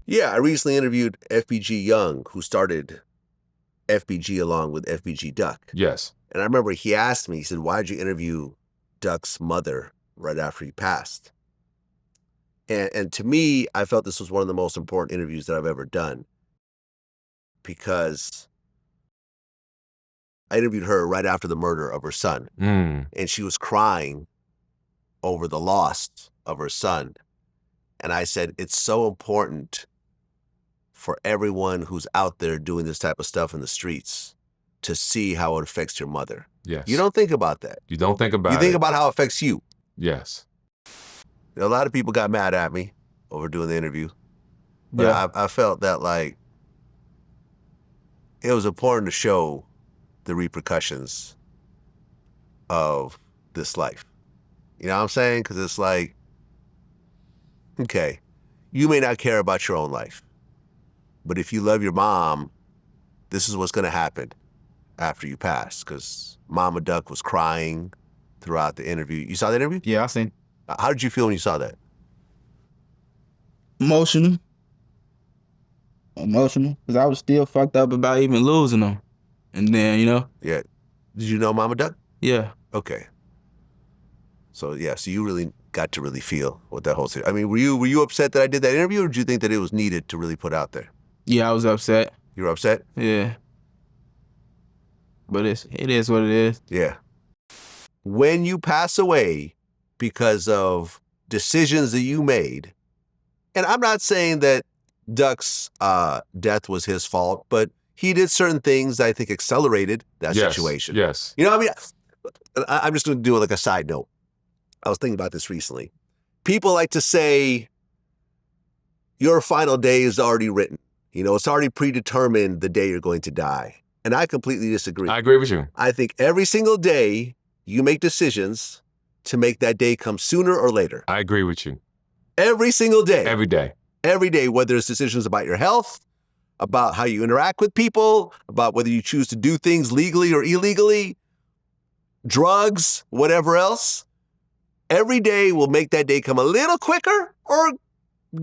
Yeah, I recently interviewed FBG Young, who started FBG along with FBG Duck. Yes. And I remember he asked me, he said, why did you interview Duck's mother right after he passed? And to me, I felt this was one of the most important interviews that I've ever done, because I interviewed her right after the murder of her son. And she was crying over the loss of her son. And I said, it's so important for everyone who's out there doing this type of stuff in the streets to see how it affects your mother. Yes. You don't think about that. You don't think about it. You think about how it affects you. Yes. A lot of people got mad at me over doing the interview. But yeah. I felt that, like, it was important to show the repercussions of this life. You know what I'm saying? Because it's like, okay, you may not care about your own life, but if you love your mom, this is what's going to happen after you pass. Because Mama Duck was crying throughout the interview. You saw that interview? Yeah, I seen. How did you feel when you saw that? Emotional, because I was still fucked up about even losing them. And then, you know. Yeah. Did you know Mama Duck? Yeah. Okay. So yeah, so you really got to really feel what that whole thing. I mean, were you upset that I did that interview, or did you think that it was needed to really put out there? Yeah, I was upset. You were upset? Yeah. But it is what it is. Yeah. When you pass away because of decisions that you made, and I'm not saying that Duck's death was his fault, but he did certain things that I think accelerated that situation. Yes. You know what I mean? I'm just going to do it like a side note. I was thinking about this recently. People like to say, your final day is already written. You know, it's already predetermined the day you're going to die. And I completely disagree. I agree with you. I think every single day you make decisions to make that day come sooner or later. I agree with you. Every single day. Every day. Every day, whether it's decisions about your health, about how you interact with people, about whether you choose to do things legally or illegally, drugs, whatever else. Every day will make that day come a little quicker or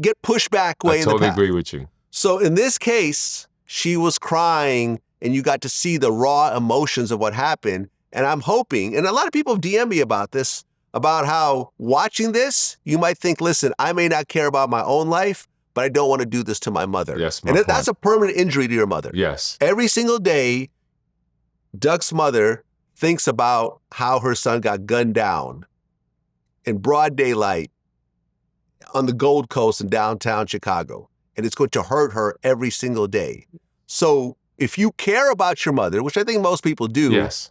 get pushed back way in the past. I totally agree with you. So in this case, she was crying and you got to see the raw emotions of what happened. And I'm hoping, and a lot of people have DM'd me about this, about how watching this, you might think, listen, I may not care about my own life, but I don't want to do this to my mother. Yes, and that's a permanent injury to your mother. Yes. Every single day, Duck's mother thinks about how her son got gunned down in broad daylight on the Gold Coast in downtown Chicago. And it's going to hurt her every single day. So if you care about your mother, which I think most people do, yes,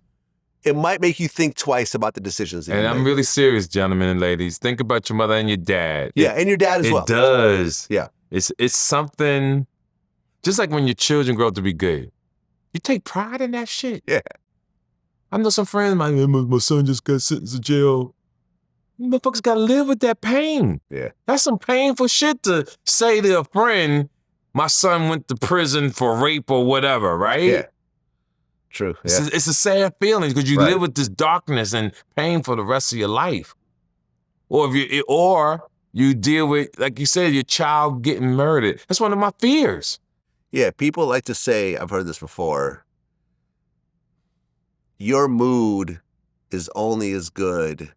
it might make you think twice about the decisions that you make. And I'm really serious, gentlemen and ladies. Think about your mother and your dad. Yeah, and your dad as well. It does. Yeah. It's something, just like when your children grow up to be good. You take pride in that shit. Yeah. I know some friends, my son just got sentenced to jail. You motherfuckers gotta live with that pain. Yeah. That's some painful shit to say to a friend, my son went to prison for rape or whatever, right? Yeah. True. Yeah. It's a sad feeling because you live with this darkness and pain for the rest of your life. Or you deal with, like you said, your child getting murdered. That's one of my fears. Yeah, people like to say, I've heard this before, your mood is only as good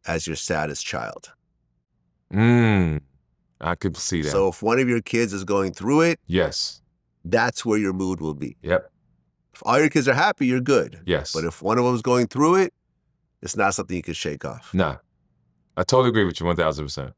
as your saddest child. I could see that. So if one of your kids is going through it, yes, that's where your mood will be. Yep. If all your kids are happy, you're good. Yes. But if one of them is going through it, it's not something you can shake off. Nah. I totally agree with you 1,000%.